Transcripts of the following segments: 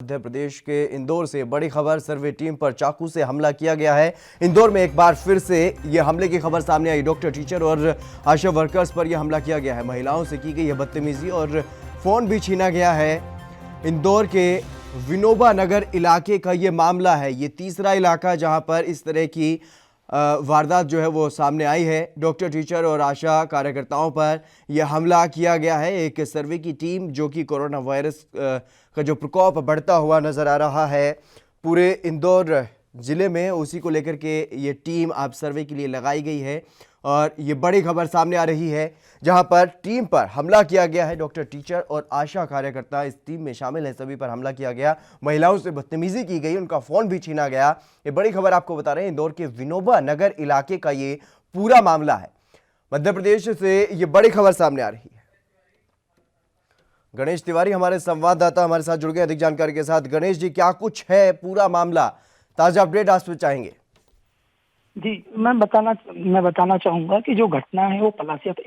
मध्य प्रदेश के इंदौर से बड़ी खबर, सर्वे टीम पर चाकू से हमला किया गया है। इंदौर में एक बार फिर से यह हमले की खबर सामने आई। डॉक्टर, टीचर और आशा वर्कर्स पर यह हमला किया गया है। महिलाओं से की गई है बदतमीजी और फोन भी छीना गया है। इंदौर के विनोबा नगर इलाके का यह मामला है। ये तीसरा इलाका जहां पर इस तरह की वारदात जो है वो सामने आई है। डॉक्टर, टीचर और आशा कार्यकर्ताओं पर यह हमला किया गया है। एक सर्वे की टीम जो कि कोरोना वायरस का जो प्रकोप बढ़ता हुआ नजर आ रहा है पूरे इंदौर जिले में, उसी को लेकर के ये टीम आप सर्वे के लिए लगाई गई है। और ये बड़ी खबर सामने आ रही है जहां पर टीम पर हमला किया गया है। डॉक्टर, टीचर और आशा कार्यकर्ता इस टीम में शामिल हैं, सभी पर हमला किया गया। महिलाओं से बदतमीजी की गई, उनका फोन भी छीना गया। ये बड़ी खबर आपको बता रहे हैं, इंदौर के विनोबा नगर इलाके का ये पूरा मामला है। मध्य प्रदेश से ये बड़ी खबर सामने आ रही है। गणेश तिवारी हमारे संवाददाता हमारे साथ जुड़ गए अधिक जानकारी के साथ। गणेश जी, क्या कुछ है पूरा मामला, ताजा अपडेट आप चाहेंगे? जी, मैं बताना चाहूंगा कि जो घटना है वो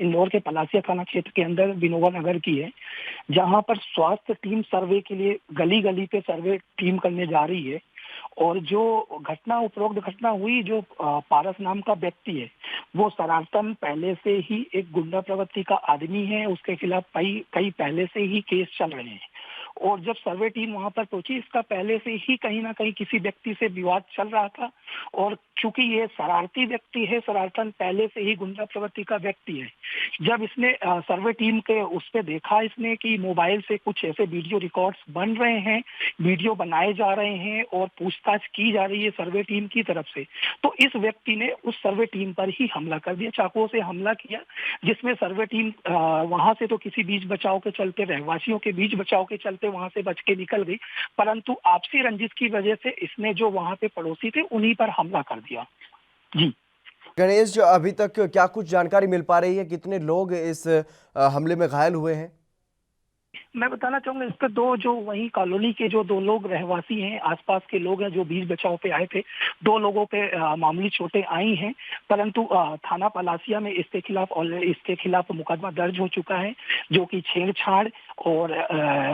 इंदौर के पलासिया थाना क्षेत्र के अंदर विनोबा नगर की है, जहां पर स्वास्थ्य टीम सर्वे के लिए गली गली पे सर्वे टीम करने जा रही है। और जो उपरोक्त घटना हुई, जो पारस नाम का व्यक्ति है, वो शरारतन पहले से ही एक गुंडा प्रवृत्ति का आदमी है। उसके खिलाफ कई पहले से ही केस चल रहे हैं। और जब सर्वे टीम वहां पर पहुंची, इसका पहले से ही कहीं ना कहीं किसी व्यक्ति से विवाद चल रहा था। और चूंकि ये शरारती व्यक्ति है, शरारतन पहले से ही गुंडा प्रवृत्ति का व्यक्ति है, जब इसने सर्वे टीम के उस पे देखा इसने कि मोबाइल से कुछ ऐसे वीडियो रिकॉर्ड्स बन रहे हैं, वीडियो बनाए जा रहे हैं और पूछताछ की जा रही है सर्वे टीम की तरफ से, तो इस व्यक्ति ने उस सर्वे टीम पर ही हमला कर दिया, चाकुओं से हमला किया। जिसमें सर्वे टीम वहां से तो किसी बीच बचाव के चलते, रहवासियों के बीच बचाव के चलते वहां से बच के निकल गई, परंतु आपसी रंजिश की वजह से इसने जो वहां पे पड़ोसी थे उन्हीं पर हमला कर दिया। जी गणेश, जो अभी तक क्या कुछ जानकारी मिल पा रही है, कितने लोग इस हमले में घायल हुए हैं? मैं बताना चाहूंगा, इस पर जो वही कॉलोनी के जो 2 लोग रहवासी हैं, आसपास के लोग हैं जो बीच बचाव पे आए थे, 2 लोगों पे मामूली चोटें आई हैं, परंतु थाना पलासिया में इसके खिलाफ मुकदमा दर्ज हो चुका है, जो कि छेड़छाड़ और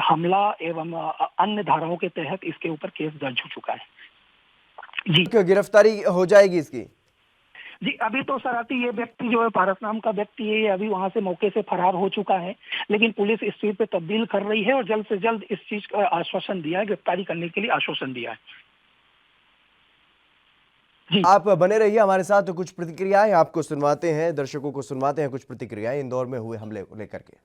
हमला एवं अन्य धाराओं के तहत इसके ऊपर केस दर्ज हो चुका है। जी, गिरफ्तारी हो जाएगी इसकी? जी, अभी तो शरारती ये व्यक्ति जो है, पारस नाम का व्यक्ति है, ये अभी वहां से मौके से फरार हो चुका है, लेकिन पुलिस इस चीज पे तब्दील कर रही है और जल्द से जल्द इस चीज का आश्वासन दिया है, गिरफ्तारी करने के लिए आश्वासन दिया है। जी, आप बने रहिए हमारे साथ, तो कुछ प्रतिक्रियाएं आपको सुनवाते हैं, दर्शकों को सुनवाते हैं कुछ प्रतिक्रियाएं इंदौर में हुए हमले को लेकर के।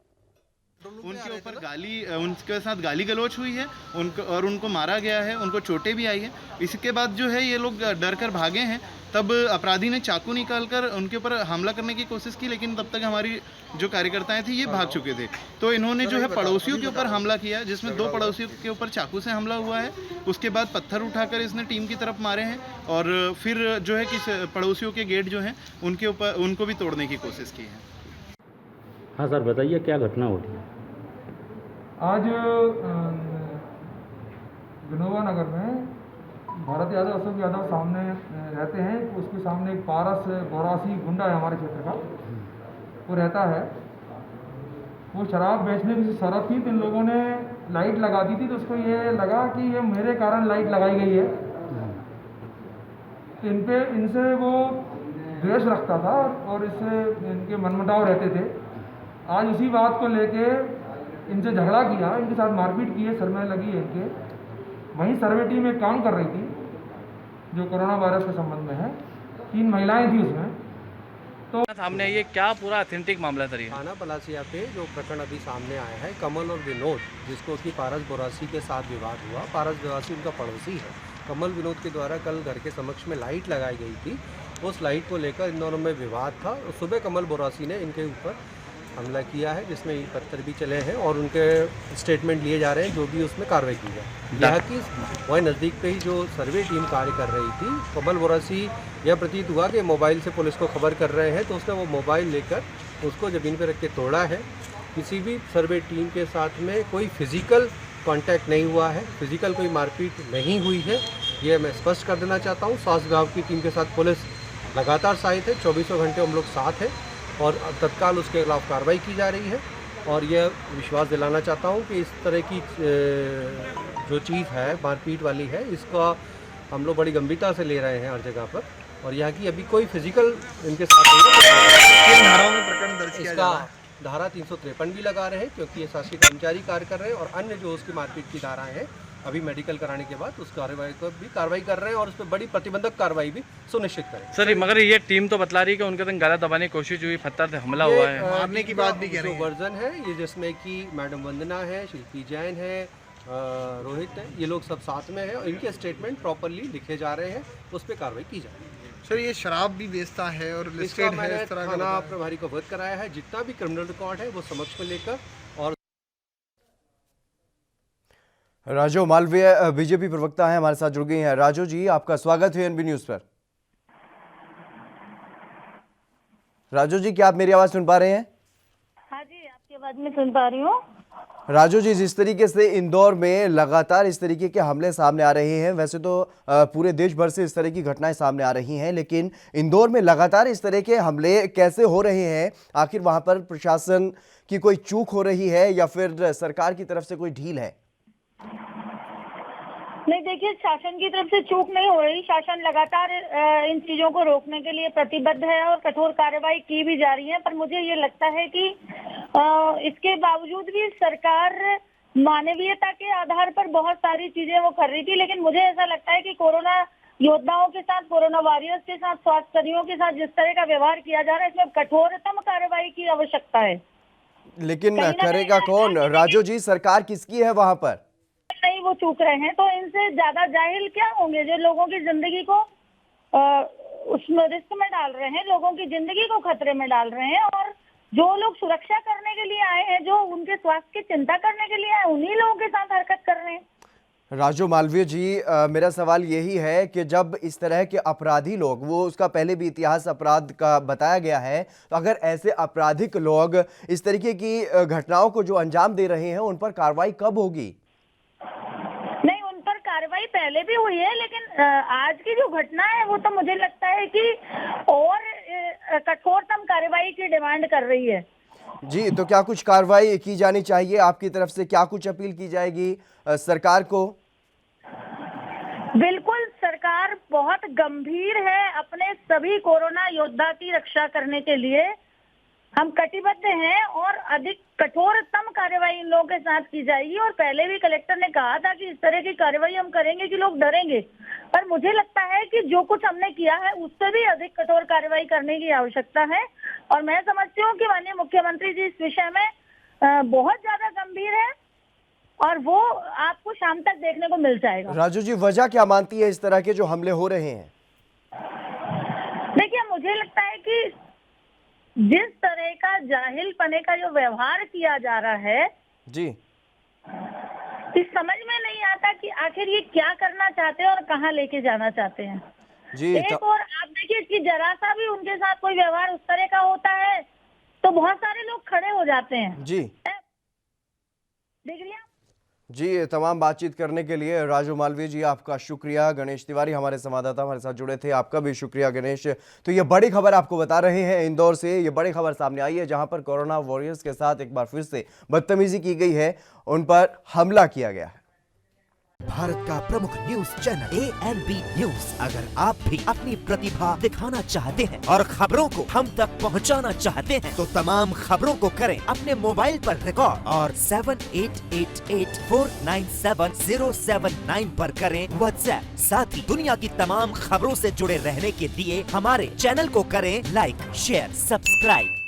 उनके ऊपर उनके साथ गाली गलौच हुई है, उनको मारा गया है, उनको चोटें भी आई है। इसके बाद जो है ये लोग डर कर भागे हैं। तब अपराधी ने चाकू निकालकर उनके ऊपर हमला करने की कोशिश की, लेकिन तब तक हमारी जो कार्यकर्ताएं थी ये भाग चुके थे। तो इन्होंने जो है पड़ोसियों के ऊपर हमला किया, जिसमें 2 पड़ोसियों के ऊपर चाकू से हमला हुआ है। उसके बाद पत्थर उठाकर इसने टीम की तरफ मारे हैं और फिर जो है कि पड़ोसियों के गेट जो हैं उनको भी तोड़ने की कोशिश की है। हाँ सर, बताइए क्या घटना हो रही है? आज विनोबा नगर में भारत यादव, अशोक यादव सामने रहते हैं। उसके सामने एक पारस बोरासी गुंडा है हमारे क्षेत्र का, वो रहता है। वो शराब बेचने की शर्त थी, तो इन लोगों ने लाइट लगा दी थी, तो उसको ये लगा कि ये मेरे कारण लाइट लगाई गई है, तो इनसे वो द्वेष रखता था और इससे इनके मनमुटाव रहते थे। आज उसी बात को लेके इनसे झगड़ा किया, इनके साथ मारपीट की है, सर में लगी है इनके। वहीं सर्वे टीम एक काम कर रही थी जो कोरोना वायरस के संबंध में है, 3 महिलाएं थी उसमें। तो सामने ये क्या पूरा ऑथेंटिक मामला था? थाना पलासिया पे जो प्रकरण अभी सामने आया है, कमल और विनोद, जिसको कि पारस बोरासी के साथ विवाद हुआ। पारस बोरासी उनका पड़ोसी है। कमल विनोद के द्वारा कल घर के समक्ष में लाइट लगाई गई थी, उस लाइट को लेकर इन दोनों में विवाद था। सुबह कमल बोरासी ने इनके ऊपर हमला किया है, जिसमें ईंट पत्थर भी चले हैं और उनके स्टेटमेंट लिए जा रहे हैं, जो भी उसमें कार्रवाई की जाए। यहाँ की वही नज़दीक पे ही जो सर्वे टीम कार्य कर रही थी, कमल बोरासी, यह प्रतीत हुआ कि मोबाइल से पुलिस को खबर कर रहे हैं, तो उसने वो मोबाइल लेकर उसको ज़मीन पर रख के तोड़ा है। किसी भी सर्वे टीम के साथ में कोई फिजिकल कांटेक्ट नहीं हुआ है, फिजिकल कोई मारपीट नहीं हुई है, ये मैं स्पष्ट कर देना चाहता हूँ। स्वास्थ्य विभाग की टीम के साथ पुलिस लगातार सहायता है, 24 घंटे हम लोग साथ हैं और तत्काल उसके खिलाफ कार्रवाई की जा रही है। और यह विश्वास दिलाना चाहता हूँ कि इस तरह की जो चीज़ है मारपीट वाली है, इसका हम लोग बड़ी गंभीरता से ले रहे हैं हर जगह पर। और यहाँ की अभी कोई फिजिकल इनके साथ किन धाराओं में प्रकरण दर्ज किया जा रहा है? धारा 353 भी लगा रहे हैं, क्योंकि ये शासकीय कर्मचारी कार्य कर रहे हैं। और अन्य जो उसकी मारपीट की धाराएं हैं, अभी मेडिकल कराने के बाद उस कार्रवाई को भी कार्रवाई कर रहे हैं और उस पर बड़ी प्रतिबंधक कार्रवाई भी सुनिश्चित करें। सर मगर ये टीम तो बतला रही है कि उनके तंग गला दबाने की कोशिश हुई, पत्थर से हमला हुआ है, मारने की बात भी कह रहे हैं। वर्जन है ये, जिसमें कि मैडम वंदना है, शिल्पी जैन है, रोहित है, ये लोग सब साथ में हैं और इनके स्टेटमेंट प्रॉपरली लिखे जा रहे हैं, उस पर कार्रवाई की जा रही है। सर ये शराब भी बेचता है और लिस्टेड है इस तरह का? थाना प्रभारी को अवगत कराया है, जितना भी क्रिमिनल रिकॉर्ड है वो समक्ष में लेकर। और राजू मालवीय बीजेपी प्रवक्ता हैं, हमारे साथ जुड़ गई हैं। राजू जी, आपका स्वागत है एनबी न्यूज पर। राजू जी, क्या आप मेरी आवाज सुन पा रहे हैं? हाँ जी, आपकी आवाज में सुन पा रही हूँ। राजू जी, जिस तरीके से इंदौर में लगातार इस तरीके के हमले सामने आ रहे हैं, वैसे तो पूरे देश भर से इस तरह की घटनाएं सामने आ रही हैं, लेकिन इंदौर में लगातार इस तरह के हमले कैसे हो रहे हैं? आखिर वहां पर प्रशासन की कोई चूक हो रही है या फिर सरकार की तरफ से कोई ढील है? नहीं, देखिए, शासन की तरफ से चूक नहीं हो रही। शासन लगातार इन चीजों को रोकने के लिए प्रतिबद्ध है और कठोर कार्रवाई की भी जा रही है। पर मुझे ये लगता है कि इसके बावजूद भी सरकार मानवीयता के आधार पर बहुत सारी चीजें वो कर रही थी, लेकिन मुझे ऐसा लगता है कि कोरोना योद्धाओं के साथ, कोरोना वॉरियर्स के साथ, स्वास्थ्यकर्मियों के साथ जिस तरह का व्यवहार किया जा रहा है, इसमें कठोरतम कार्रवाई की आवश्यकता है। लेकिन करेगा कौन? राजू जी, सरकार किसकी है वहां पर? नहीं, वो चूक रहे हैं तो इनसे ज्यादा जाहिल क्या होंगे जो लोगों की जिंदगी को उसमें रिस्क में डाल रहे हैं, लोगों की जिंदगी को खतरे में डाल रहे हैं। और जो लोग सुरक्षा करने के लिए आए हैं, जो उनके स्वास्थ्य की चिंता करने के लिए आए, उन्हीं लोगों के साथ हरकत कर रहे हैं। राजू मालवीय जी, मेरा सवाल यही है कि जब इस तरह के अपराधी लोग, वो उसका पहले भी इतिहास अपराध का बताया गया है, तो अगर ऐसे आपराधिक लोग इस तरीके की घटनाओं को जो अंजाम दे रहे हैं, उन पर कार्रवाई कब होगी? नहीं, उन पर कार्रवाई पहले भी हुई है, लेकिन आज की जो घटना है वो तो मुझे लगता है कि और कठोरतम कार्रवाई की डिमांड कर रही है। जी, तो क्या कुछ कार्रवाई की जानी चाहिए आपकी तरफ से? क्या कुछ अपील की जाएगी सरकार को? बिल्कुल, सरकार बहुत गंभीर है अपने सभी कोरोना योद्धा की रक्षा करने के लिए। हम कटिबद्ध हैं और अधिक कठोरतम कार्रवाई इन लोगों के साथ की जाएगी। और पहले भी कलेक्टर ने कहा था कि इस तरह की कार्रवाई हम करेंगे कि लोग डरेंगे, पर मुझे लगता है कि जो कुछ हमने किया है उससे भी अधिक कठोर कार्रवाई करने की आवश्यकता है। और मैं समझती हूँ कि माननीय मुख्यमंत्री जी इस विषय में बहुत ज्यादा गंभीर है और वो आपको शाम तक देखने को मिल जाएगा। राजू जी, वजह क्या मानती है इस तरह के जो हमले हो रहे हैं? देखिए, मुझे लगता है कि जिस तरह का जाहिल पने का जो व्यवहार किया जा रहा है जी, इस समझ में नहीं आता कि आखिर ये क्या करना चाहते हैं और कहाँ लेके जाना चाहते हैं जी। एक और आप देखिए कि जरा सा भी उनके साथ कोई व्यवहार उस तरह का होता है तो बहुत सारे लोग खड़े हो जाते हैं जी। देख लिया जी, तमाम बातचीत करने के लिए राजू मालवीय जी आपका शुक्रिया। गणेश तिवारी हमारे संवाददाता हमारे साथ जुड़े थे, आपका भी शुक्रिया गणेश। तो ये बड़ी खबर आपको बता रहे हैं, इंदौर से ये बड़ी खबर सामने आई है, जहां पर कोरोना वॉरियर्स के साथ एक बार फिर से बदतमीजी की गई है, उन पर हमला किया गया है। भारत का प्रमुख न्यूज चैनल ANB न्यूज। अगर आप भी अपनी प्रतिभा दिखाना चाहते हैं और खबरों को हम तक पहुंचाना चाहते हैं, तो तमाम खबरों को करें अपने मोबाइल पर रिकॉर्ड और 7888497079 पर करें व्हाट्सएप। साथ ही दुनिया की तमाम खबरों से जुड़े रहने के लिए हमारे चैनल को करें लाइक, शेयर, सब्सक्राइब।